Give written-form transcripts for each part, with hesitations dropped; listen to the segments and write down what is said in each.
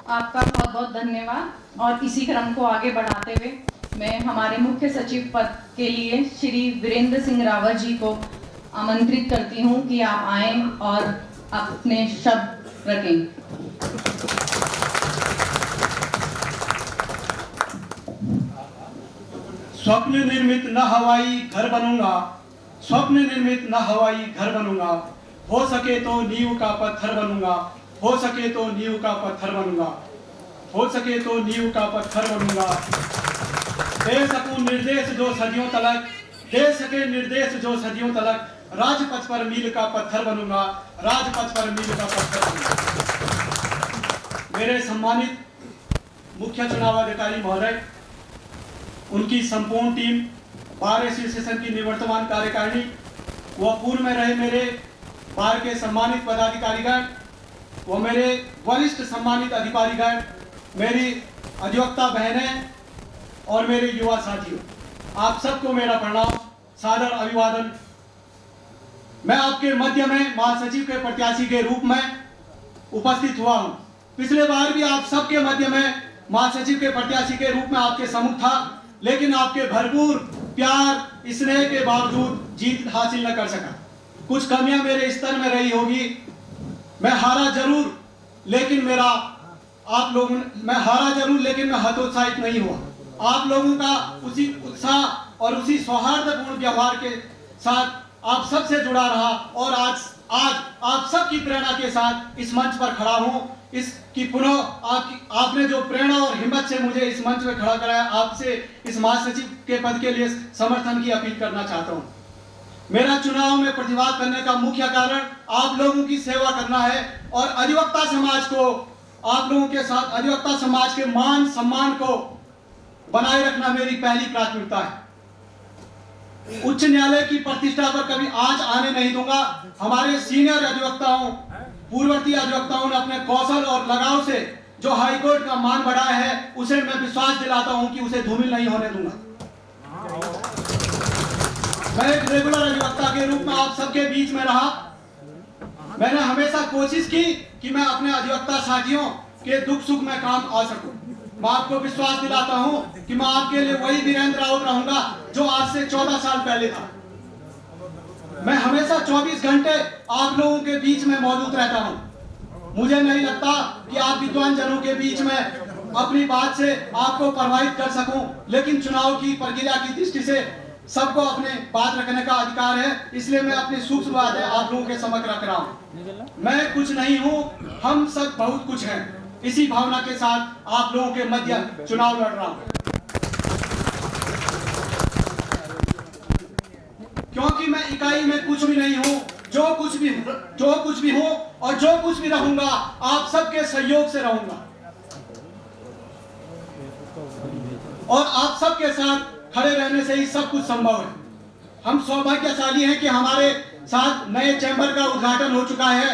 आपका बहुत बहुत धन्यवाद। और इसी क्रम को आगे बढ़ाते हुए मैं हमारे मुख्य सचिव पद के लिए श्री वीरेंद्र सिंह रावत जी को आमंत्रित करती हूं कि आप आएं और अपने शब्द रखें। स्वप्न निर्मित न हवाई घर बनूंगा, स्वप्न निर्मित न हवाई घर बनूंगा, हो सके तो नींव का पत्थर बनूंगा, हो सके तो नींव का पत्थर बनूंगा, हो सके तो नींव का पत्थर बनूंगा। दे सकूं निर्देश जो सदियों तलक, दे सके निर्देश जो सदियों तलक, राजपथ पर मील का पत्थर बनूंगा, राजपथ पर मील का पत्थर बनूंगा। मेरे सम्मानित मुख्य चुनाव अधिकारी महोदय, उनकी संपूर्ण टीम, बार एसोसिएशन की निवर्तमान कार्यकारिणी व पूर्व में रहे मेरे बार के सम्मानित पदाधिकारीगण व मेरे वरिष्ठ सम्मानित अधिकारीगण, मेरी अधिवक्ता बहनें और मेरे युवा साथियों, आप सबको मेरा प्रणाम, सादर अभिवादन। मैं आपके मध्य में महासचिव के प्रत्याशी के रूप में उपस्थित हुआ हूं। पिछले बार भी आप सबके मध्य में महासचिव के प्रत्याशी के रूप में आपके सम्मुख था, लेकिन आपके भरपूर प्यार स्नेह के बावजूद जीत हासिल न कर सका। कुछ कमियां मेरे स्तर में रही होगी। मैं हारा जरूर, लेकिन मैं हतोत्साहित नहीं हुआ। आप लोगों का उसी उत्साह और उसी सौहार्दपूर्ण व्यवहार के साथ आप सबसे जुड़ा रहा और आज आप सबकी प्रेरणा के साथ इस मंच पर खड़ा हूं। इसकी पुनः आपने जो प्रेरणा और हिम्मत से मुझे इस मंच में खड़ा कराया, आपसे इस महासचिव के पद के लिए समर्थन की अपील करना चाहता हूं। मेरा चुनाव में प्रतिवाद करने का मुख्य कारण आप लोगों की सेवा करना है और अधिवक्ता समाज को, आप लोगों के साथ अधिवक्ता समाज के मान सम्मान को बनाए रखना मेरी पहली प्राथमिकता है। उच्च न्यायालय की प्रतिष्ठा पर कभी आंच आने नहीं दूंगा। हमारे सीनियर अधिवक्ताओं, पूर्ववर्ती अधिवक्ताओं ने अपने कौशल और लगाव से जो हाईकोर्ट का मान बढ़ाया है, उसे मैं विश्वास दिलाता हूं कि उसे धूमिल नहीं होने दूंगा। मैं एक रेगुलर अधिवक्ता के रूप में आप सबके बीच में रहा। मैंने हमेशा कोशिश की कि मैं अपने अधिवक्ता साथियों के दुख सुख में काम आ सकूं। मैं आपको विश्वास दिलाता हूं कि मैं आपके लिए वही वीरेंद्र रावत रहूंगा जो आज से 14 साल पहले था। मैं हमेशा 24 घंटे आप लोगों के बीच में मौजूद रहता हूं। मुझे नहीं लगता कि आप विद्वान जनों के बीच में अपनी बात से आपको प्रभावित कर सकूं, लेकिन चुनाव की प्रक्रिया की दृष्टि से सबको अपने बात रखने का अधिकार है, इसलिए मैं अपनी सूक्ष्म बातें आप लोगों के समक्ष रख रहा हूं। मैं कुछ नहीं हूं, हम सब बहुत कुछ हैं। इसी भावना के साथ आप लोगों के मध्य चुनाव लड़ रहा हूं, क्योंकि मैं इकाई में कुछ भी नहीं हूं। जो कुछ भी हूं और जो कुछ भी रहूंगा, आप सबके सहयोग से रहूंगा और आप सबके साथ खड़े रहने से ही सब कुछ संभव है। हम सौभाग्यशाली हैं कि हमारे साथ नए चैम्बर का उद्घाटन हो चुका है,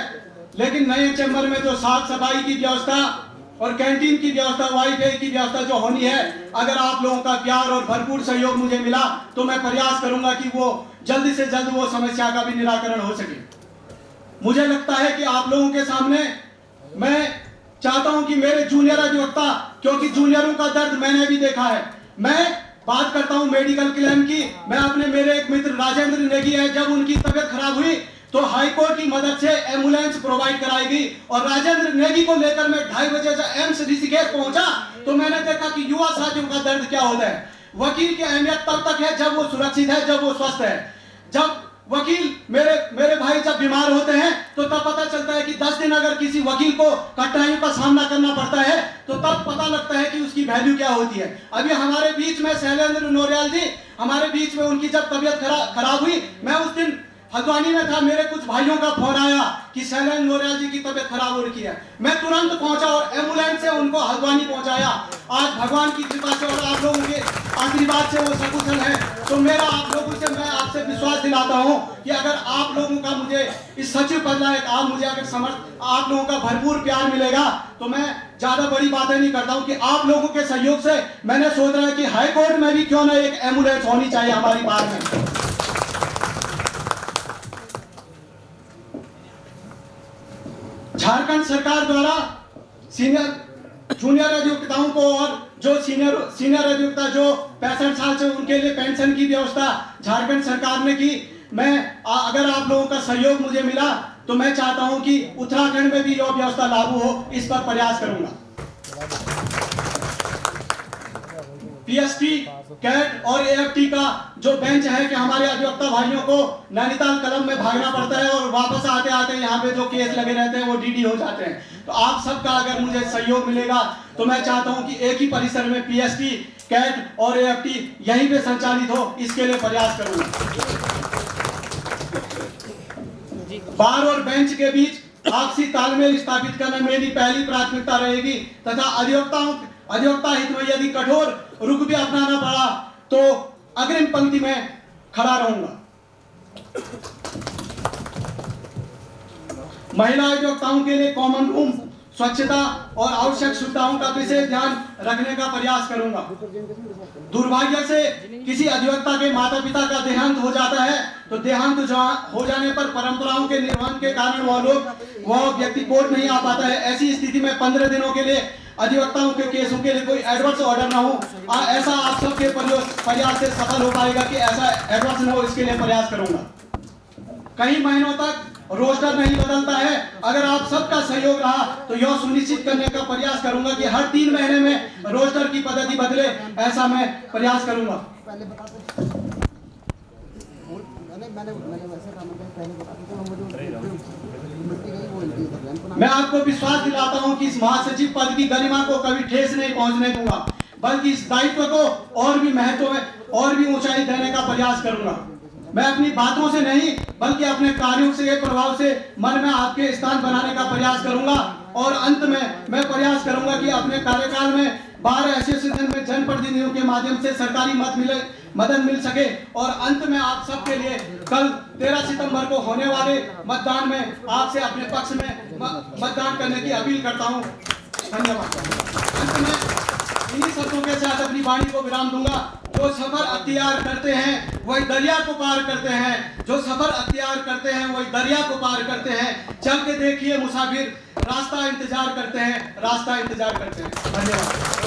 लेकिन नए चैम्बर में जो साफ सफाई की व्यवस्था और कैंटीन की व्यवस्था, वाईफाई की व्यवस्था जो होनी है, अगर आप लोगों का प्यार और भरपूर सहयोग मुझे मिला तो मैं प्रयास करूंगा कि वो जल्दी से जल्द वो समस्या का भी निराकरण हो सके। मुझे लगता है कि आप लोगों के सामने मैं चाहता हूं कि मेरे जूनियर अधिवक्ता, क्योंकि जूनियरों का दर्द मैंने भी देखा है, मैं बात करता हूं मेडिकल क्लेम की। मैं अपने मेरे एक मित्र राजेंद्र नेगी है, जब उनकी तबियत खराब हुई तो हाईकोर्ट की मदद से एम्बुलेंस प्रोवाइड कराई गई और राजेंद्र नेगी को लेकर मैं 2:30 बजे जब एम्स ऋषिकेश पहुंचा तो मैंने देखा कि युवा साथियों का दर्द क्या होता है। वकील की अहमियत तब तक है जब वो सुरक्षित है, जब वो स्वस्थ है। जब वकील मेरे भाई जब बीमार होते हैं तो तब पता चलता है कि 10 दिन अगर किसी वकील को कठिनाइयों का सामना करना पड़ता है तो तब पता लगता है कि उसकी वैल्यू क्या होती है। अभी हमारे बीच में शैलेंद्र नोरियाल जी, हमारे बीच में उनकी जब तबीयत खराब हुई, मैं उस दिन हल्द्वानी में था, मेरे कुछ भाइयों का फोन आया कि शैलेंद्र नोरियाल जी की तबीयत खराब हो रही है। मैं तुरंत पहुंचा और एम्बुलेंस से उनको हल्द्वानी पहुंचाया। आज भगवान की कृपा से और आप लोगों के आशीर्वाद से वो सकुशल है। तो मैं आपसे विश्वास दिलाता हूं कि अगर आप लोगों का मुझे इस सचिव पद लायक आप लोगों का भरपूर प्यार मिलेगा तो मैं ज्यादा बड़ी बातें नहीं करता हूं कि आप लोगों के सहयोग से मैंने सोच रहा है कि हाईकोर्ट में भी क्यों ना एक एम्बुलेंस होनी चाहिए हमारी बार में। झारखंड सरकार द्वारा सीनियर जूनियर अधिवक्ताओं को और जो सीनियर अधिवक्ता जो 65 साल से, उनके लिए पेंशन की व्यवस्था झारखंड सरकार ने की। मैं अगर आप लोगों का सहयोग मुझे मिला तो मैं चाहता हूं कि उत्तराखंड में भी यह व्यवस्था लागू हो, इस पर प्रयास करूंगा। पीएसटी, कैट और एएफटी का जो बेंच है कि हमारे अधिवक्ता भाइयों को नैनीताल कलम में भागना पड़ता है और वापस आते आते यहाँ पे जो केस लगे रहते हैं वो डीडी हो जाते हैं। तो आप सबका अगर मुझे सहयोग मिलेगा तो मैं चाहता हूं कि एक ही परिसर में पीएसटी, कैट और एएफटी यहीं पे संचालित हो, इसके लिए प्रयास करूंगा। बार और बेंच के बीच आपसी तालमेल स्थापित करना मेरी पहली प्राथमिकता रहेगी तथा अधिवक्ता हित में यदि कठोर रुख भी अपनाना पड़ा तो अग्रिम पंक्ति में खड़ा रहूंगा। महिला अधिवक्ताओं के लिए कॉमन रूम, स्वच्छता और आवश्यक सुविधाओं का विशेष ध्यान रखने का प्रयास करूंगा। दुर्भाग्य से किसी अधिवक्ता के माता पिता का देहांत हो जाता है तो देहांत हो जाने पर परंपराओं के निर्वहन के कारण वह व्यक्ति कोर्ट नहीं आ पाता है। ऐसी स्थिति में 15 दिनों के लिए अधिवक्ताओं के केसों के लिए कोई एडवर्स ऑर्डर ना हो, ऐसा आप सबके प्रयास से सफल हो पाएगा कि ऐसा एडवर्स ना हो, इसके लिए प्रयास करूंगा। कई महीनों तक रोस्टर नहीं बदलता है, अगर आप सबका सहयोग रहा तो यह सुनिश्चित करने का प्रयास करूंगा कि हर 3 महीने में रोस्टर की पद्धति बदले, ऐसा मैं प्रयास करूंगा। मैं आपको विश्वास दिलाता हूं कि इस महासचिव पद की गरिमा को कभी ठेस नहीं पहुंचने दूंगा, बल्कि इस दायित्व को और भी महत्व में और भी ऊंचाई देने का प्रयास करूंगा। मैं अपनी बातों से नहीं बल्कि अपने कार्यों से, प्रभाव से मन में आपके स्थान बनाने का प्रयास करूंगा। और अंत में मैं प्रयास करूंगा कि अपने कार्यकाल में बार एसोसिएशन में जनप्रतिनिधियों के माध्यम से सरकारी मदद मिल सके और अंत में आप सबके लिए कल 13 सितंबर को होने वाले मतदान में आपसे अपने पक्ष में मतदान करने की अपील करता हूं। धन्यवाद। अंत में इन्हीं शब्दों के साथ अपनी वाणी को विराम दूंगा। जो सफर अख्तियार करते हैं वही दरिया को पार करते हैं, जो सफर अख्तियार करते हैं वही दरिया को पार करते हैं। चल के देखिए मुसाफिर, रास्ता इंतजार करते हैं, रास्ता इंतजार करते हैं। धन्यवाद।